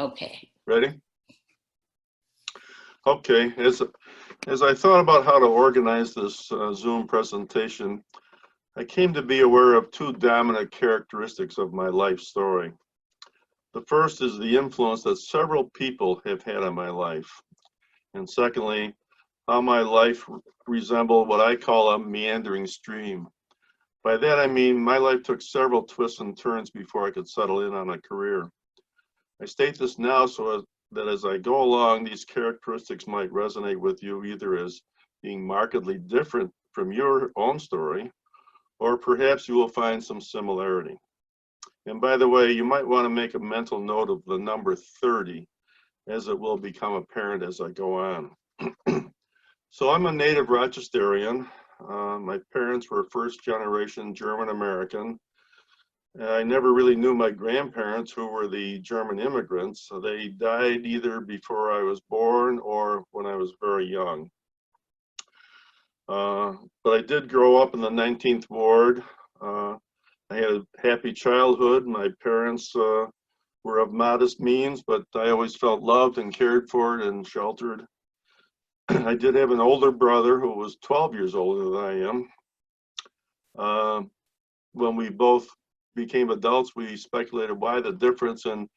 Okay. Ready? Okay, as I thought about how to organize this Zoom presentation, I came to be aware of two dominant characteristics of my life story. The first is the influence that several people have had on my life. And secondly, how my life resembled what I call a meandering stream. By that I mean my life took several twists and turns before I could settle in on a career. I state this now so that as I go along, these characteristics might resonate with you either as being markedly different from your own story, or perhaps you will find some similarity. And by the way, you might want to make a mental note of the number 30, as it will become apparent as I go on. So I'm a native Rochesterian. My parents were first generation German American. I never really knew my grandparents, who were the German immigrants. So they died either before I was born or when I was very young. But I did grow up in the 19th Ward. I had a happy childhood. My parents were of modest means, but I always felt loved and cared for and sheltered. I did have an older brother who was 12 years older than I am. When we both became adults, we speculated why the difference, and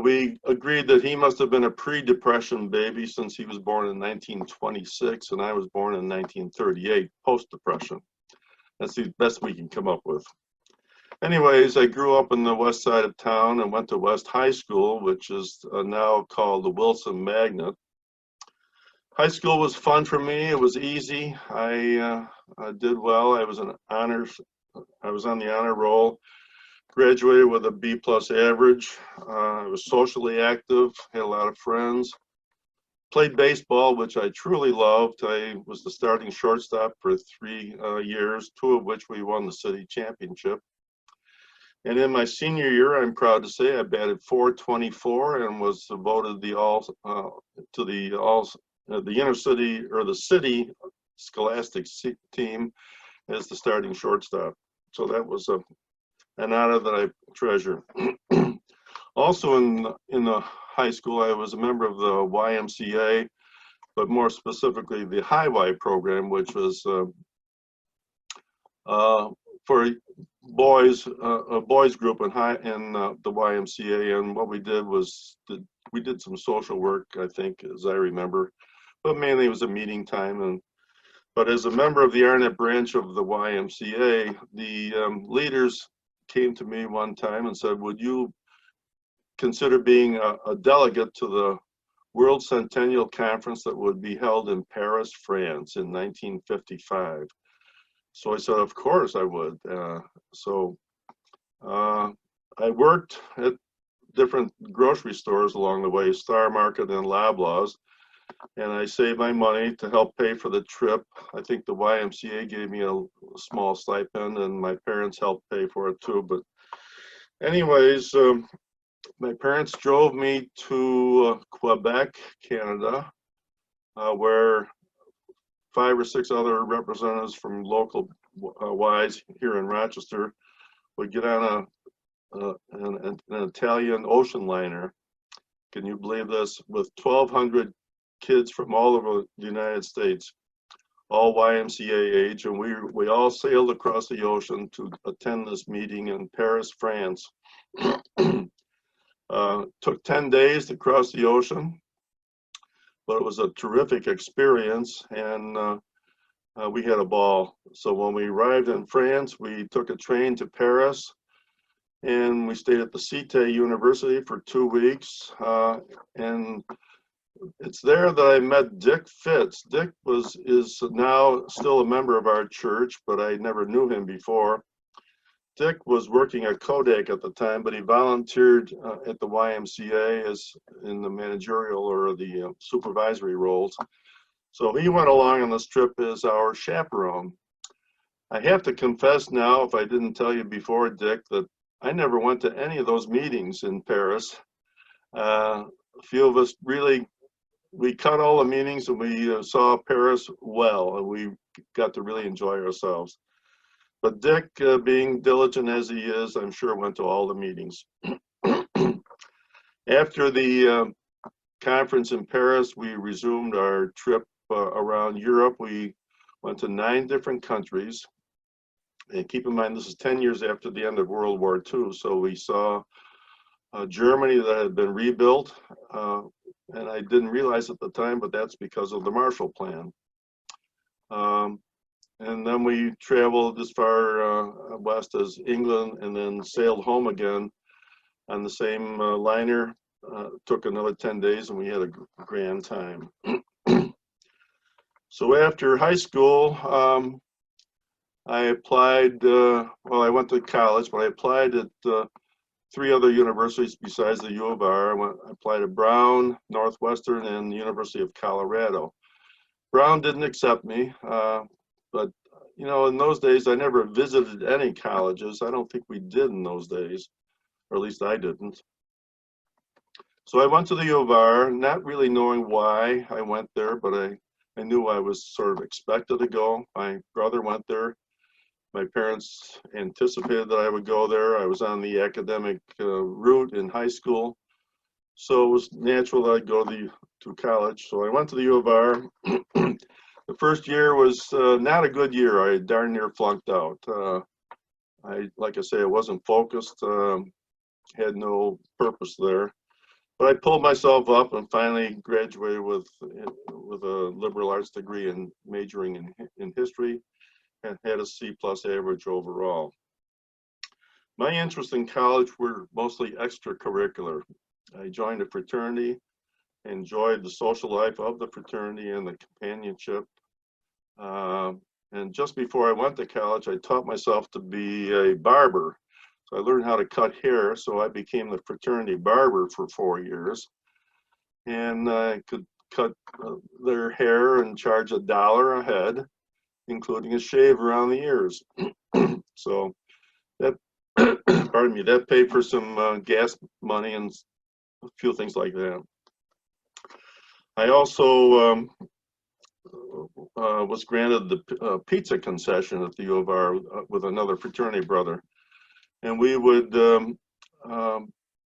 we agreed that he must have been a pre-Depression baby since he was born in 1926 and I was born in 1938, post-Depression. That's the best we can come up with. Anyways, I grew up in the west side of town and went to West High School, which is now called the Wilson Magnet. High school was fun for me. It was easy. I did well. I was on the honor roll. Graduated with a B+ average. I was socially active. Had a lot of friends. Played baseball, which I truly loved. I was the starting shortstop for 3 years, 2 of which we won the city championship. And in my senior year, I'm proud to say I batted .424 and was voted the inner city or the city scholastic team as the starting shortstop. So that was an honor that I treasure. Also in the high school, I was a member of the YMCA, but more specifically the High Y program, which was for boys, a boys group in the YMCA. And what we did was we did some social work, I think, as I remember, but mainly it was a meeting time. But as a member of the Arnett branch of the YMCA, the leaders came to me one time and said, would you consider being a delegate to the World Centennial Conference that would be held in Paris, France in 1955? So I said, of course I would. So I worked at different grocery stores along the way, Star Market and Loblaws, and I saved my money to help pay for the trip. I think the YMCA gave me a small stipend and my parents helped pay for it too. But anyways, my parents drove me to Quebec, Canada, where 5 or 6 other representatives from local Ys here in Rochester would get on an Italian ocean liner. Can you believe this? With 1,200 kids from all over the United States, all YMCA age, and we all sailed across the ocean to attend this meeting in Paris, France. Took 10 days to cross the ocean, but it was a terrific experience, and we had a ball. So when we arrived in France, we took a train to Paris, and we stayed at the Cité University for 2 weeks, and it's there that I met Dick Fitz. Dick is now still a member of our church, but I never knew him before. Dick was working at Koch at the time, but he volunteered at the YMCA as in the managerial or the supervisory roles. So he went along on this trip as our chaperone. I have to confess now, if I didn't tell you before, Dick, that I never went to any of those meetings in Paris. A few of us we cut all the meetings and we saw Paris well, and we got to really enjoy ourselves. But Dick, being diligent as he is, I'm sure went to all the meetings. After the conference in Paris, we resumed our trip around Europe. We went to 9 different countries. And keep in mind, this is 10 years after the end of World War II. So we saw Germany that had been rebuilt. And I didn't realize at the time, but that's because of the Marshall Plan. And then we traveled as far west as England and then sailed home again on the same liner. Took another 10 days and we had a grand time. So after high school, I applied, well, I went to college, but I applied at 3 other universities besides the U of R. I applied at Brown, Northwestern, and the University of Colorado. Brown didn't accept me, but you know, in those days, I never visited any colleges. I don't think we did in those days, or at least I didn't. So I went to the U of R, not really knowing why I went there, but I knew I was sort of expected to go. My brother went there. My parents anticipated that I would go there. I was on the academic route in high school, so it was natural that I'd go to college. So I went to the U of R. The first year was not a good year. I darn near flunked out. Like I say, I wasn't focused, had no purpose there. But I pulled myself up and finally graduated with a liberal arts degree and majoring in history, and had a C+ average overall. My interests in college were mostly extracurricular. I joined a fraternity, enjoyed the social life of the fraternity and the companionship. And just before I went to college, I taught myself to be a barber. So I learned how to cut hair, so I became the fraternity barber for 4 years. And I could cut their hair and charge $1 a head, including a shave around the ears. So that, pardon me, that paid for some gas money and a few things like that. I also was granted the pizza concession at the U of R with another fraternity brother. And we would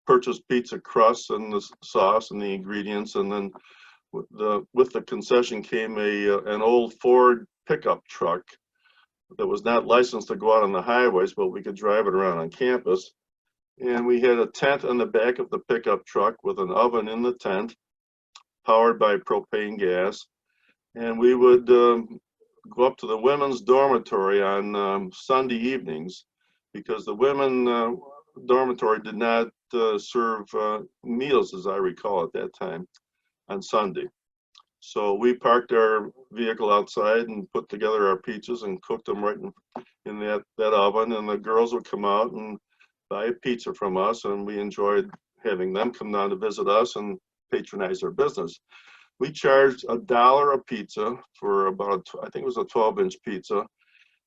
purchase pizza crusts and the sauce and the ingredients, and then with the concession came an old Ford pickup truck that was not licensed to go out on the highways, but we could drive it around on campus. And we had a tent on the back of the pickup truck with an oven in the tent, powered by propane gas. And we would go up to the women's dormitory on Sunday evenings, because the women dormitory did not serve meals, as I recall at that time, on Sunday. So we parked our vehicle outside and put together our pizzas and cooked them right in that oven, and the girls would come out and buy a pizza from us, and we enjoyed having them come down to visit us and patronize our business. We charged $1 a pizza for about, I think it was a 12-inch pizza,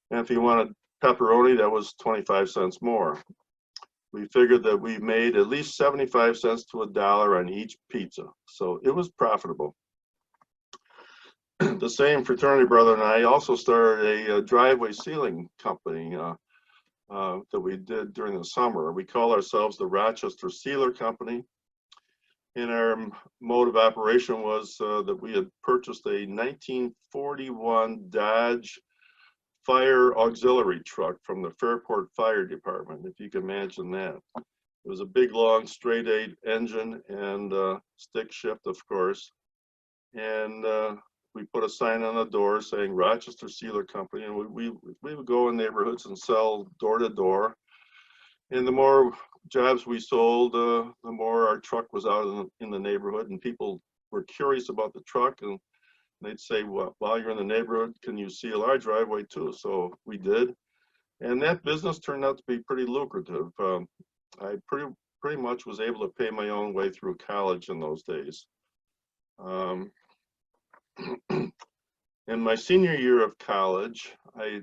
and if you wanted pepperoni, that was 25 cents more. We figured that we made at least 75 cents to $1 on each pizza, so it was profitable. The same fraternity brother and I also started a driveway sealing company that we did during the summer. We call ourselves the Rochester Sealer Company. And our mode of operation was that we had purchased a 1941 Dodge fire auxiliary truck from the Fairport Fire Department, if you can imagine that. It was a big, long, straight 8 engine and stick shift, of course. And we put a sign on the door saying Rochester Sealer Company, and we would go in neighborhoods and sell door to door. And the more jobs we sold, the more our truck was out in the neighborhood, and people were curious about the truck, and they'd say, well, while you're in the neighborhood, can you seal our driveway too? So we did, and that business turned out to be pretty lucrative. I pretty much was able to pay my own way through college in those days. In my senior year of college, I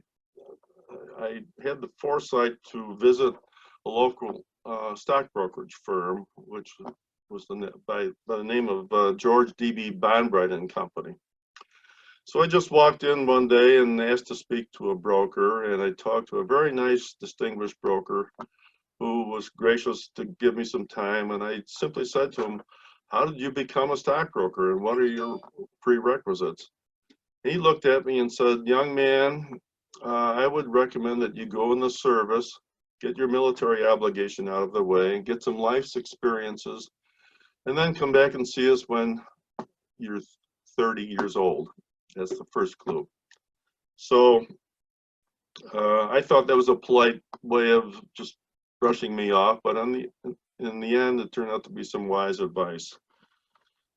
had the foresight to visit a local stock brokerage firm, which was by the name of George D.B. Bonbright and Company. So I just walked in one day and asked to speak to a broker, and I talked to a very nice, distinguished broker who was gracious to give me some time. And I simply said to him, "How did you become a stockbroker and what are your prerequisites?" He looked at me and said, "Young man, I would recommend that you go in the service, get your military obligation out of the way, get some life's experiences, and then come back and see us when you're 30 years old." That's the first clue. So I thought that was a polite way of just brushing me off, but in the end, it turned out to be some wise advice.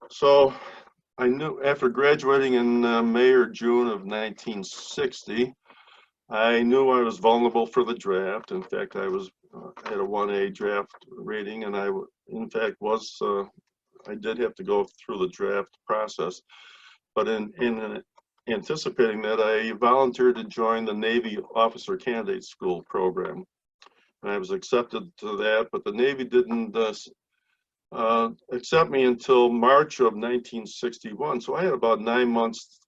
So I knew after graduating in May or June of 1960, I knew I was vulnerable for the draft. In fact, I was had a 1A draft rating, and I, in fact, I did have to go through the draft process. But in anticipating that, I volunteered to join the Navy Officer Candidate School program. And I was accepted to that, but the Navy didn't accept me until March of 1961. So I had about 9 months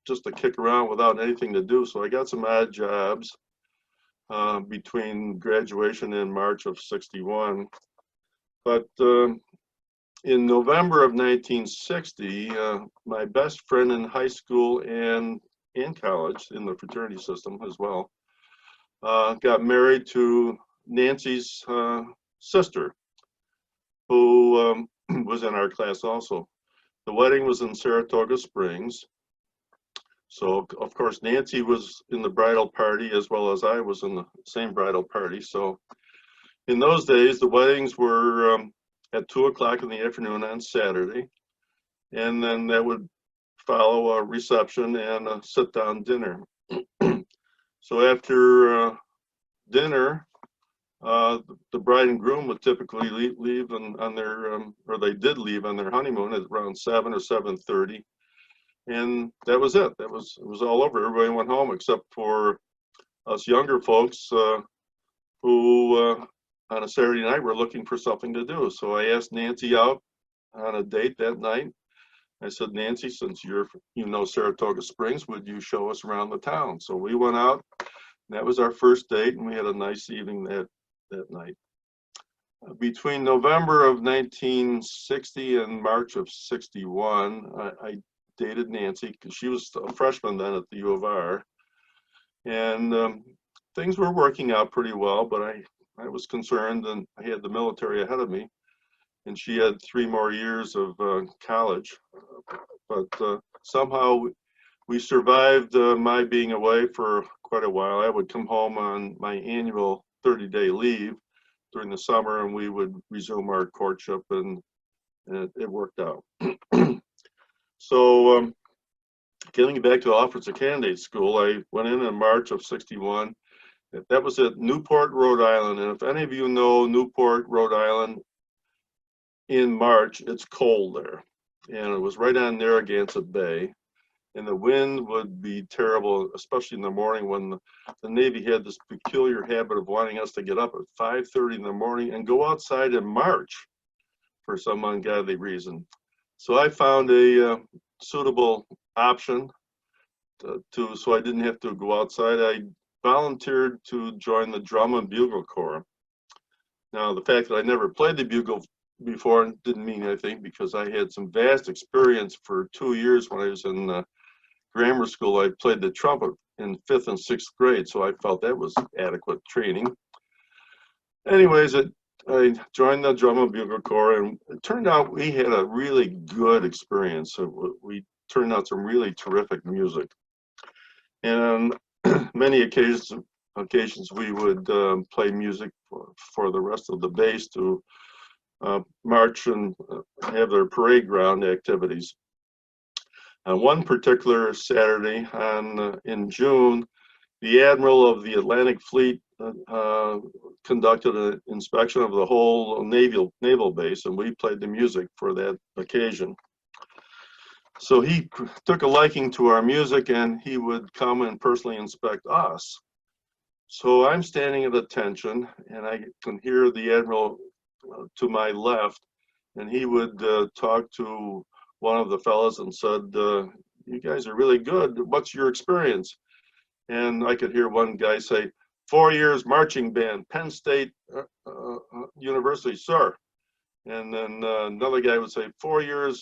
just to kick around without anything to do. So I got some odd jobs between graduation and March of 61. But in November of 1960, my best friend in high school and in college, in the fraternity system as well, got married to Nancy's sister, who was in our class also. The wedding was in Saratoga Springs. So, of course, Nancy was in the bridal party as well as I was in the same bridal party. So in those days, the weddings were at 2 o'clock in the afternoon on Saturday. And then that would follow a reception and a sit-down dinner. So after dinner, the bride and groom would typically leave on their, or they did leave on their honeymoon at around 7 or 7:30. And that was it. It was all over. Everybody went home except for us younger folks who on a Saturday night were looking for something to do. So I asked Nancy out on a date that night. I said, "Nancy, since you know Saratoga Springs, would you show us around the town?" So we went out. And that was our first date, and we had a nice evening that night. Between November of 1960 and March of 61, I dated Nancy because she was a freshman then at the U of R, and things were working out pretty well, but I was concerned, and I had the military ahead of me, and she had 3 more years of college, but somehow we survived my being away for quite a while. I would come home on my annual 30-day leave during the summer, and we would resume our courtship, and it worked out. So getting back to Officer Candidate School, I went in March of 61. That was at Newport, Rhode Island. And if any of you know Newport, Rhode Island, in March, it's cold there. And it was right on Narragansett Bay. And the wind would be terrible, especially in the morning when the Navy had this peculiar habit of wanting us to get up at 5:30 in the morning and go outside in March for some ungodly reason. So I found a suitable option so I didn't have to go outside. I volunteered to join the Drum and Bugle Corps. Now, the fact that I never played the bugle before didn't mean anything because I had some vast experience for 2 years when I was in grammar school. I played the trumpet in 5th and 6th grade, so I felt that was adequate training. Anyways, I joined the Drum and Bugle Corps, and it turned out we had a really good experience. So we turned out some really terrific music. And on many occasions we would play music for the rest of the base to march and have their parade ground activities. On one particular Saturday in June, the Admiral of the Atlantic Fleet conducted an inspection of the whole naval base, and we played the music for that occasion. So he took a liking to our music, and he would come and personally inspect us. So I'm standing at attention, and I can hear the Admiral to my left, and he would talk to one of the fellas and said, "You guys are really good. What's your experience?" And I could hear one guy say, 4 years marching band, Penn State University, sir. And then another guy would say 4 years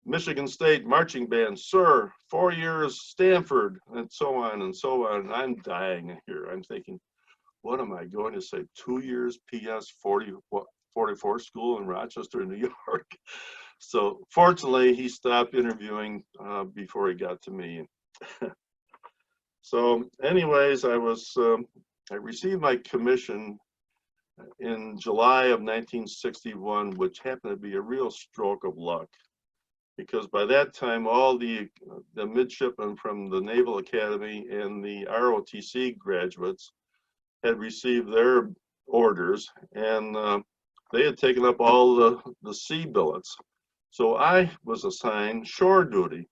Michigan State marching band, sir. 4 years Stanford, and so on and so on. And I'm dying here. I'm thinking, what am I going to say? 2 years PS 44 school in Rochester, New York. So fortunately, he stopped interviewing before he got to me. So anyways, I received my commission in July of 1961, which happened to be a real stroke of luck, because by that time, all the midshipmen from the Naval Academy and the ROTC graduates had received their orders, and they had taken up all the sea billets. So I was assigned shore duty,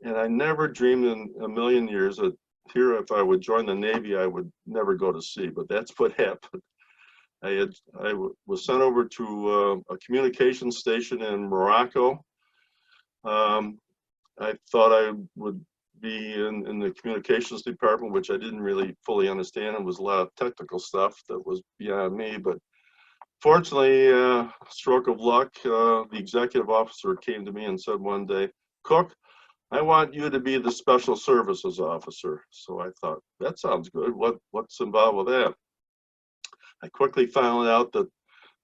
and I never dreamed in a million years that here, if I would join the Navy, I would never go to sea, but that's what happened. I was sent over to a communications station in Morocco. I thought I would be in the communications department, which I didn't really fully understand. It was a lot of technical stuff that was beyond me, but fortunately, stroke of luck, the executive officer came to me and said one day, Koch, I want you to be the special services officer. So I thought, that sounds good. What's involved with that? I quickly found out that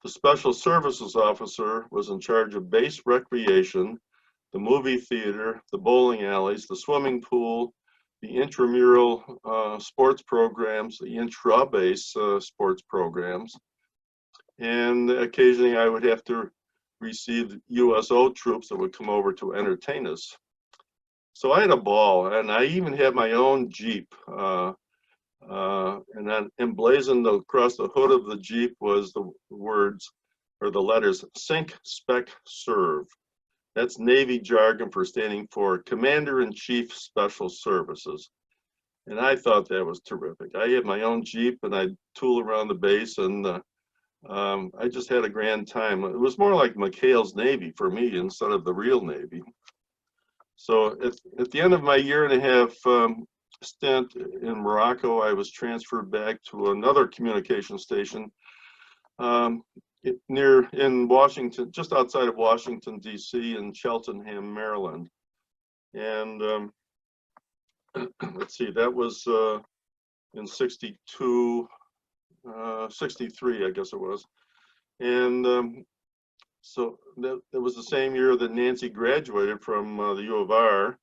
the special services officer was in charge of base recreation, the movie theater, the bowling alleys, the swimming pool, the intramural sports programs, the intra-base sports programs. And occasionally I would have to receive USO troops that would come over to entertain us. So I had a ball, and I even had my own Jeep. And then emblazoned across the hood of the Jeep was the words, or the letters, Sync Spec Serve. That's Navy jargon for standing for Commander-in-Chief Special Services. And I thought that was terrific. I had my own Jeep, and I'd tool around the base, and I just had a grand time. It was more like McHale's Navy for me instead of the real Navy. So at the end of my year and a half stint in Morocco, I was transferred back to another communication station in Washington, just outside of Washington, D.C. in Cheltenham, Maryland. And let's see, that was in 62, 63, I guess it was. And so that was the same year that Nancy graduated from the U of R.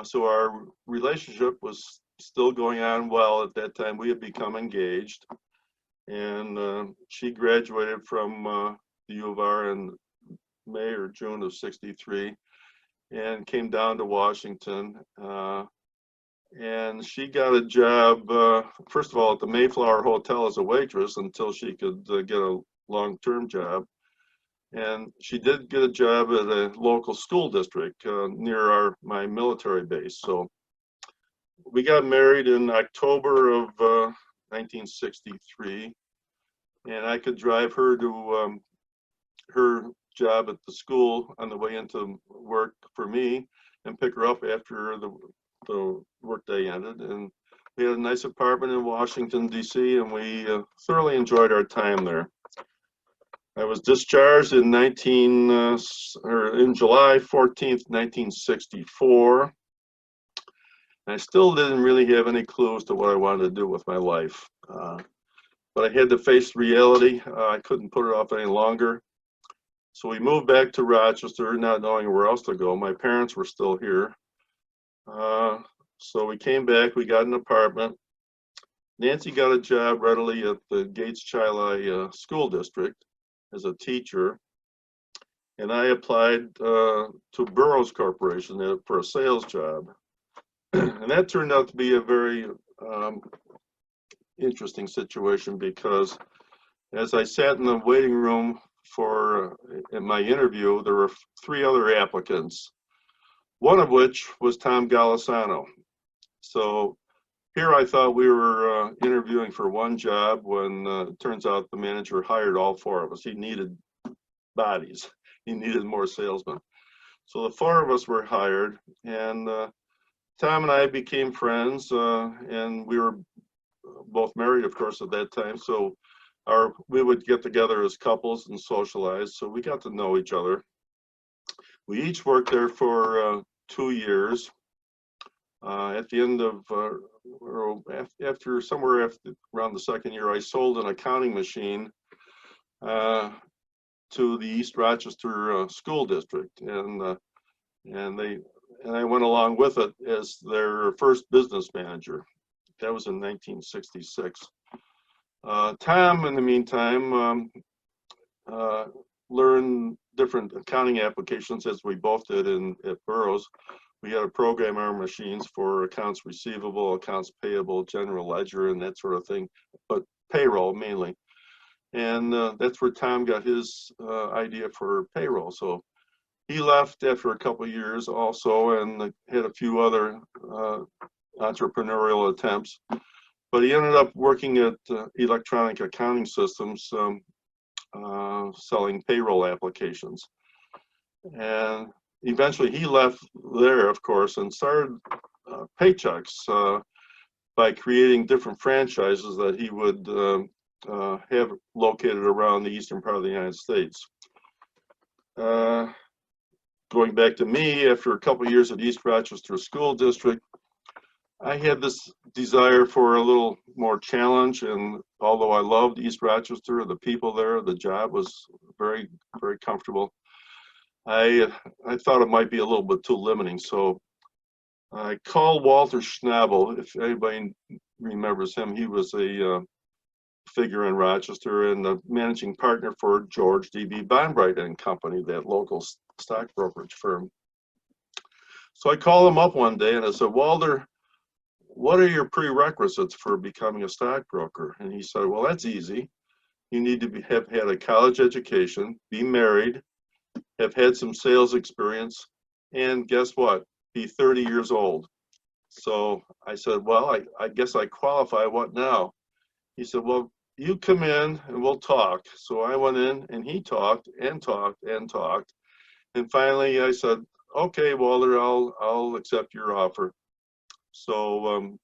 So our relationship was still going on well. At that time, we had become engaged. And she graduated from the U of R in May or June of 63 and came down to Washington. And she got a job, first of all, at the Mayflower Hotel as a waitress until she could get a long-term job. And she did get a job at a local school district near my military base. So we got married in October of 1963, and I could drive her to her job at the school on the way into work for me and pick her up after the workday ended. And we had a nice apartment in Washington, D.C., and we thoroughly enjoyed our time there. I was discharged in July 14th, 1964. I still didn't really have any clues to what I wanted to do with my life. But I had to face reality. I couldn't put it off any longer. So we moved back to Rochester, not knowing where else to go. My parents were still here. So we came back, we got an apartment. Nancy got a job readily at the Gates-Chili School District as a teacher, and I applied to Burroughs Corporation for a sales job. And that turned out to be a very interesting situation, because as I sat in the waiting room for in my interview, there were 3 other applicants, one of which was Tom Golisano. So here I thought we were interviewing for one job when it turns out the manager hired all 4 of us. He needed bodies. He needed more salesmen. So the 4 of us were hired, and Tom and I became friends, and we were both married, of course, at that time. So we would get together as couples and socialize. So we got to know each other. We each worked there for 2 years. At the end of, after around the second year, I sold an accounting machine to the East Rochester School District, and I went along with it as their first business manager. That was in 1966. Tom, in the meantime, learned different accounting applications, as we both did at Burroughs. We had to program our machines for accounts receivable, accounts payable, general ledger, and that sort of thing, but payroll mainly. And that's where Tom got his idea for payroll. So he left after a couple of years also, and had a few other entrepreneurial attempts. But he ended up working at Electronic Accounting Systems, selling payroll applications. And eventually he left there, of course, and started Paychecks by creating different franchises that he would have located around the eastern part of the United States. Going back to me, after a couple of years at East Rochester School District, I had this desire for a little more challenge, and although I loved East Rochester, the people there, the job was very, very comfortable, I thought it might be a little bit too limiting. So I called Walter Schnabel. If anybody remembers him, he was a figure in Rochester and the managing partner for George D.B. Bonbright and Company, that local stock brokerage firm. So I called him up one day and I said, Walter, what are your prerequisites for becoming a stockbroker? And he said, well, that's easy. You need to have had a college education, be married, have had some sales experience, and guess what? Be 30 years old. So I said, well, I guess I qualify. What now? He said, well, you come in and we'll talk. So I went in and he talked and talked and talked. And finally I said, okay, Walter, I'll accept your offer. So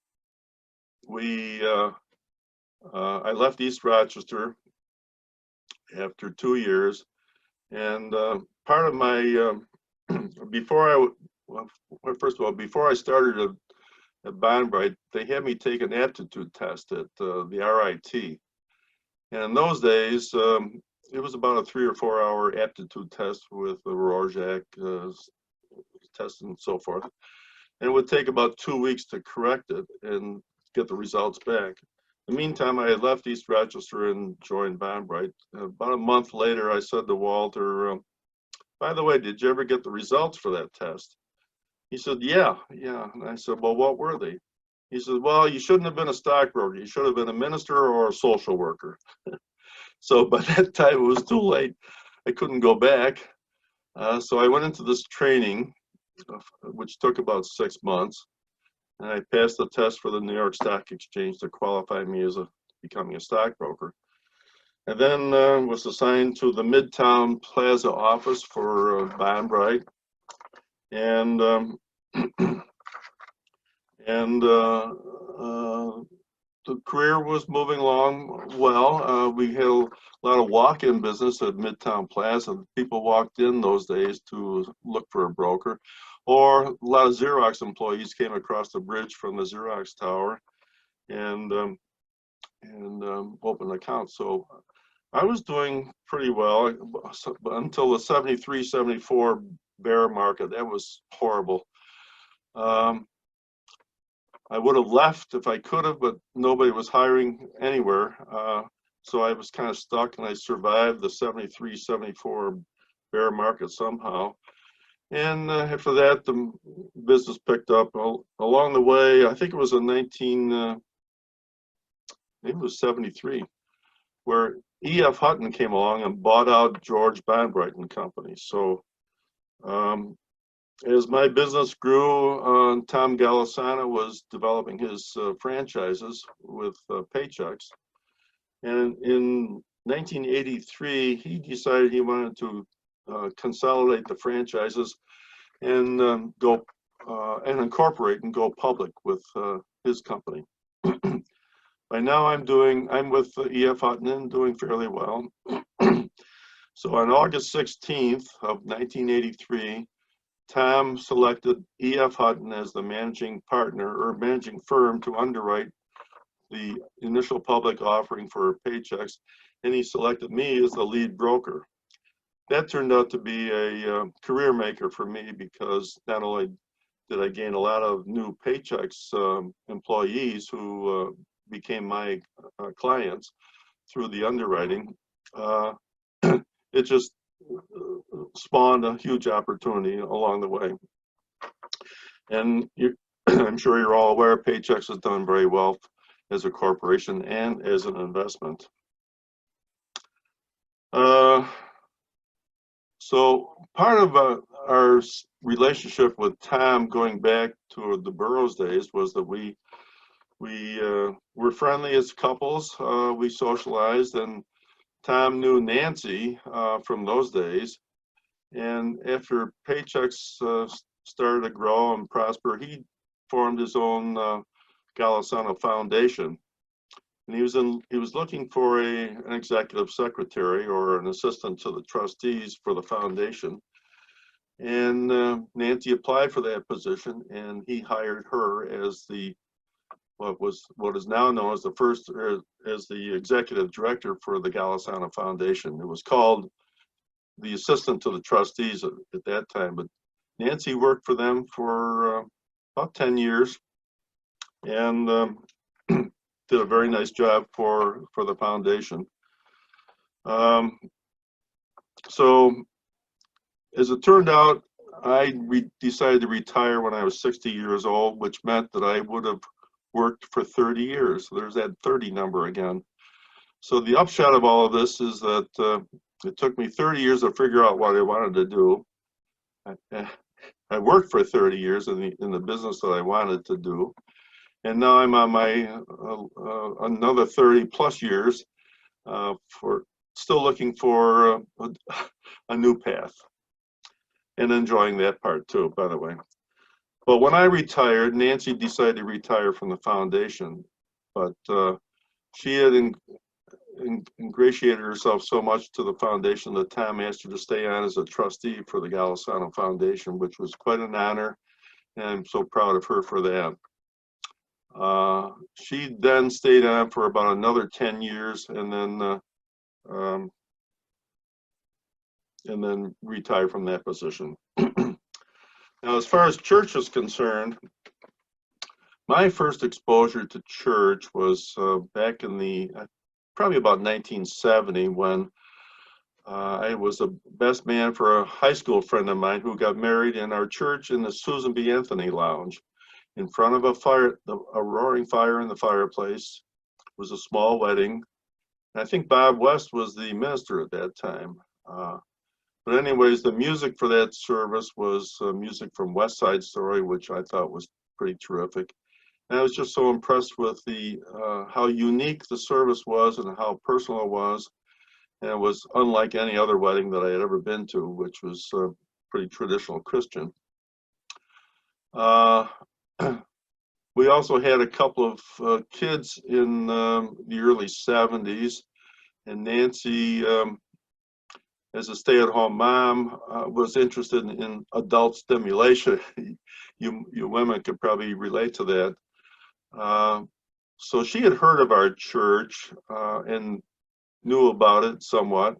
I left East Rochester after 2 years, and part of my first of all, before I started at Bonbright, they had me take an aptitude test at the RIT, and in those days it was about a 3 or 4 hour aptitude test with the Rorschach test and so forth. And it would take about 2 weeks to correct it and get the results back. In the meantime, I had left East Rochester and joined Bonbright. About a month later, I said to Walter, by the way, did you ever get the results for that test? He said, yeah. And I said, well, what were they? He said, well, you shouldn't have been a stockbroker. You should have been a minister or a social worker. So by that time, it was too late. I couldn't go back. So I went into this training, which took about 6 months, and I passed the test for the New York Stock Exchange to qualify me as becoming a stockbroker. And then was assigned to the Midtown Plaza office for Bonbright, and the career was moving along well. We had a lot of walk-in business at Midtown Plaza. People walked in those days to look for a broker, or a lot of Xerox employees came across the bridge from the Xerox tower and opened accounts. So I was doing pretty well until the 73, 74 bear market. That was horrible. I would have left if I could have, but nobody was hiring anywhere. So I was kind of stuck, and I survived the 73, 74 bear market somehow. And after that, the business picked up along the way. I think it was in maybe it was 73, where E.F. Hutton came along and bought out George Bonbright and Company. So as my business grew, Tom Galisano was developing his franchises with Paychecks. And in 1983, he decided he wanted to consolidate the franchises and go and incorporate and go public with his company. By now I'm with E.F. Hutton and doing fairly well. So on August 16th of 1983, Tom selected E.F. Hutton as the managing partner or managing firm to underwrite the initial public offering for Paychecks, and he selected me as the lead broker. That turned out to be a career maker for me, because not only did I gain a lot of new Paychecks employees who became my clients through the underwriting, it just spawned a huge opportunity along the way. And I'm sure you're all aware, Paychecks has done very well as a corporation and as an investment. So part of our relationship with Tom, going back to the Burroughs days, was that we were friendly as couples. We socialized, and Tom knew Nancy from those days. And after Paychecks started to grow and prosper, he formed his own Golisano Foundation. And he was looking for an executive secretary or an assistant to the trustees for the foundation. And Nancy applied for that position, and he hired her as what is now known as the executive director for the Golisano Foundation. It was called the assistant to the trustees at that time, but Nancy worked for them for about 10 years and did a very nice job for the foundation. So as it turned out, I decided to retire when I was 60 years old, which meant that I would have worked for 30 years. So there's that 30 number again. So the upshot of all of this is that it took me 30 years to figure out what I wanted to do. I worked for 30 years in the business that I wanted to do. And now I'm on my another 30 plus years for still looking for a new path, and enjoying that part too, by the way. But when I retired, Nancy decided to retire from the foundation, but she had ingratiated herself so much to the foundation that Tom asked her to stay on as a trustee for the Golisano Foundation, which was quite an honor, and I'm so proud of her for that. She then stayed on for about another 10 years and then retired from that position. Now, as far as church is concerned, my first exposure to church was back in probably about 1970, when I was a best man for a high school friend of mine who got married in our church in the Susan B. Anthony Lounge. In front of a roaring fire in the fireplace. It was a small wedding. And I think Bob West was the minister at that time. But anyways, the music for that service was music from West Side Story, which I thought was pretty terrific. And I was just so impressed with how unique the service was and how personal it was. And it was unlike any other wedding that I had ever been to, which was pretty traditional Christian. We also had a couple of kids in the early 70s, and Nancy, as a stay-at-home mom, was interested in adult stimulation. You women could probably relate to that. So she had heard of our church and knew about it somewhat.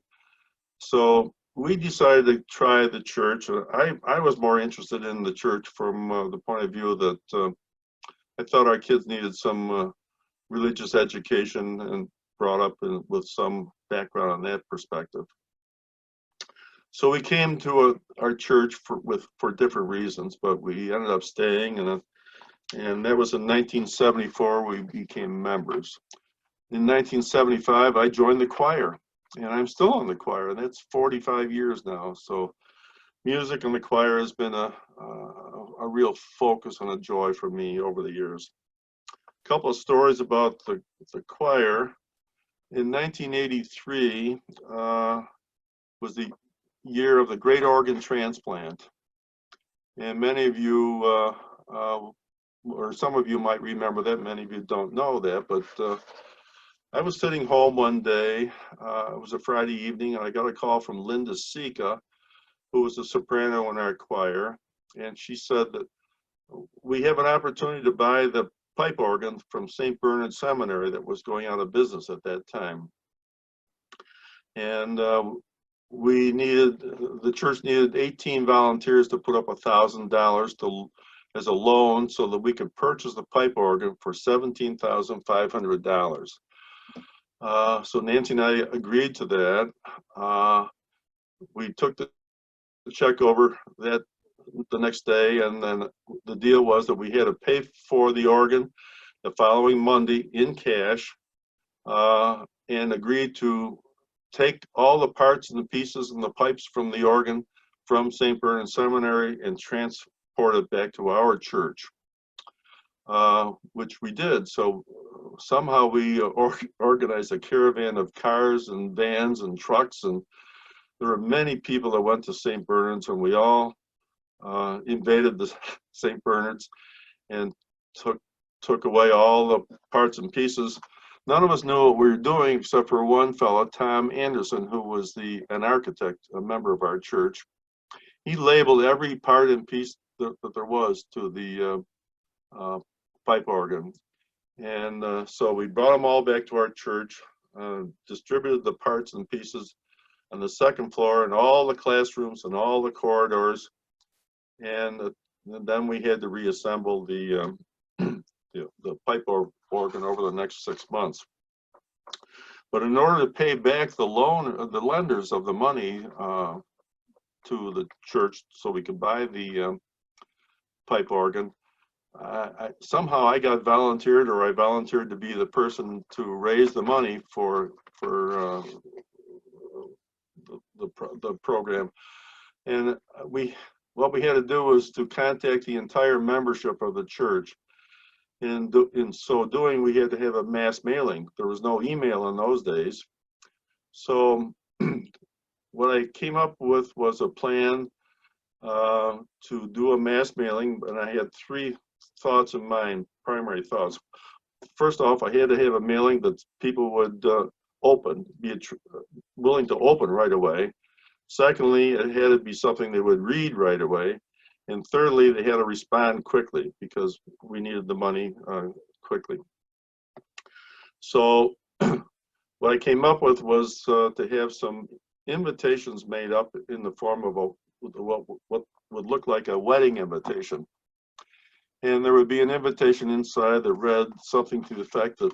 So we decided to try the church. I was more interested in the church from the point of view that I thought our kids needed some religious education and brought up with some background on that perspective. So we came to our church for different reasons, but we ended up staying, and that was in 1974 we became members. In 1975 I joined the choir, and I'm still in the choir, and that's 45 years now. So music and the choir has been a real focus and a joy for me over the years. A couple of stories about the choir. In 1983 was the year of the Great Organ Transplant. And many of you or some of you might remember that, many of you don't know that, but I was sitting home one day, it was a Friday evening, and I got a call from Linda Sika, who was a soprano in our choir, and she said that we have an opportunity to buy the pipe organ from St. Bernard Seminary that was going out of business at that time. And the church needed 18 volunteers to put up $1,000 as a loan so that we could purchase the pipe organ for $17,500. So Nancy and I agreed to that. We took the check over the next day, and then the deal was that we had to pay for the organ the following Monday in cash, and agreed to take all the parts and the pieces and the pipes from the organ from St. Bernard Seminary and transport it back to our church, which we did. So somehow we organized a caravan of cars and vans and trucks, and there were many people that went to St. Bernard's, and we all invaded the St. Bernard's and took away all the parts and pieces. None of us knew what we were doing except for one fellow, Tom Anderson, who was an architect, a member of our church. He labeled every part and piece that there was to the pipe organ. And so we brought them all back to our church, distributed the parts and pieces on the second floor and all the classrooms and all the corridors. And then we had to reassemble the pipe organ over the next 6 months. But in order to pay back the lenders of the money to the church so we could buy the pipe organ, somehow I got volunteered, or I volunteered to be the person to raise the money for the program. And what we had to do was to contact the entire membership of the church. And in so doing, we had to have a mass mailing. There was no email in those days. So what I came up with was a plan to do a mass mailing, and I had 3 thoughts in mind, primary thoughts. First off, I had to have a mailing that people would be willing to open right away. Secondly, it had to be something they would read right away. And thirdly, they had to respond quickly because we needed the money quickly. So what I came up with was to have some invitations made up in the form of what would look like a wedding invitation. And there would be an invitation inside that read something to the effect that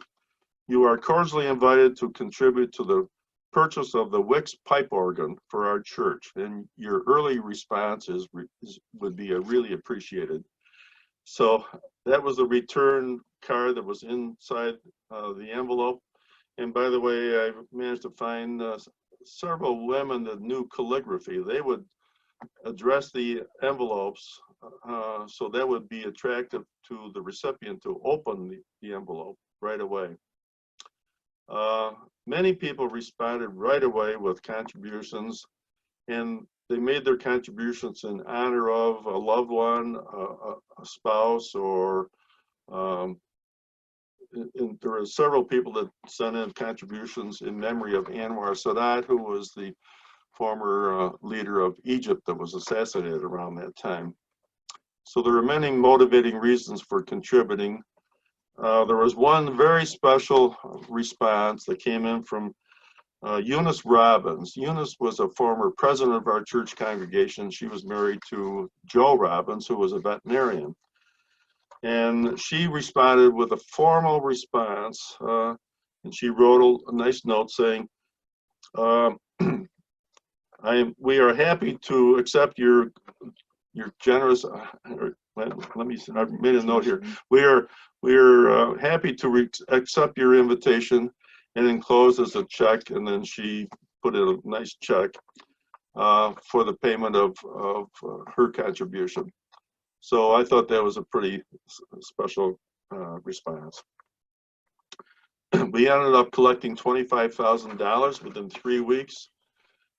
you are cordially invited to contribute to the purchase of the Wicks pipe organ for our church, and your early response would be really appreciated. So that was the return card that was inside the envelope. And by the way, I managed to find several women that knew calligraphy. They would address the envelopes so that would be attractive to the recipient to open the envelope right away. Many people responded right away with contributions, and they made their contributions in honor of a loved one, a spouse, or there were several people that sent in contributions in memory of Anwar Sadat, who was the former leader of Egypt that was assassinated around that time. So there are many motivating reasons for contributing. There was one very special response that came in from Eunice Robbins. Eunice was a former president of our church congregation. She was married to Joe Robbins, who was a veterinarian. And she responded with a formal response, and she wrote a nice note saying, we are happy to accept your generous, let me see, I made a note here. We are happy to accept your invitation, and enclosed as a check, and then she put in a nice check for the payment of her contribution. So I thought that was a pretty special response. We ended up collecting $25,000 within 3 weeks,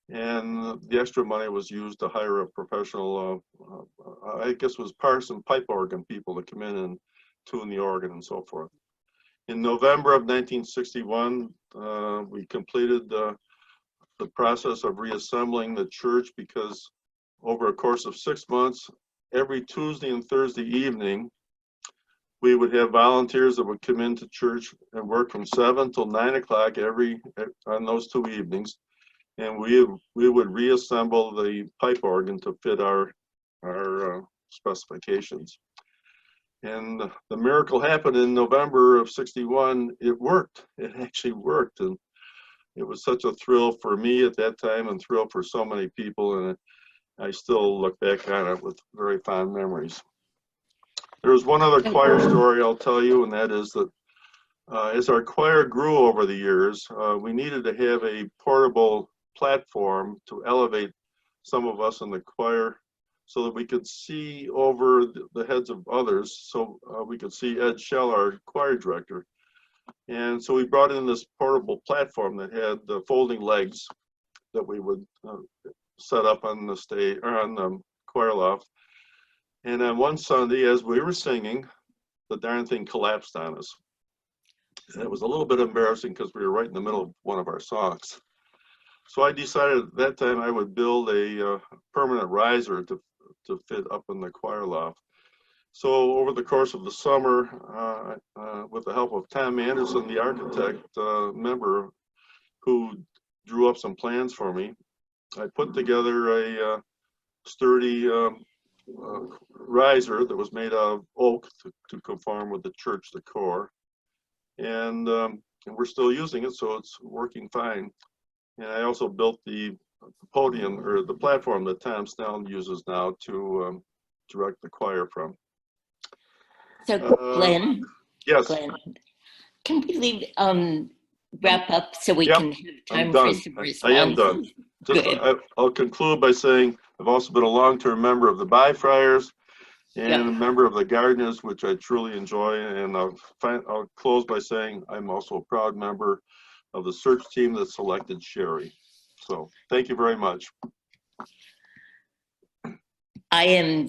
and the extra money was used to hire a professional, I guess it was Parson pipe organ people to come in tune the organ and so forth. In November of 1961, we completed the process of reassembling the church, because over a course of 6 months, every Tuesday and Thursday evening, we would have volunteers that would come into church and work from 7 till 9 o'clock on those 2 evenings. And we would reassemble the pipe organ to fit our specifications. And the miracle happened in November of '61. It worked. It actually worked. And it was such a thrill for me at that time, and thrill for so many people. And I still look back on it with very fond memories. There was one other choir story I'll tell you, and that is that as our choir grew over the years, we needed to have a portable platform to elevate some of us in the choir so that we could see over the heads of others, so we could see Ed Schell, our choir director. And so we brought in this portable platform that had the folding legs that we would set up on the stage, or on the choir loft. And on one Sunday, as we were singing, the darn thing collapsed on us. And it was a little bit embarrassing because we were right in the middle of one of our songs. So I decided at that time I would build a permanent riser to fit up in the choir loft. So over the course of the summer, with the help of Tom Anderson, the architect member, who drew up some plans for me, I put together a sturdy riser that was made out of oak to conform with the church decor. And we're still using it, so it's working fine. And I also built the podium, or the platform, that Tom Snell uses now to direct the choir from. So Glenn, yes. Glenn, can we wrap up so we can have time for some responses? I am done. Just, I'll conclude by saying I've also been a long-term member of the Byfriars and a member of the Gardeners, which I truly enjoy. And I'll close by saying I'm also a proud member of the search team that selected Sherry. So thank you very much. I am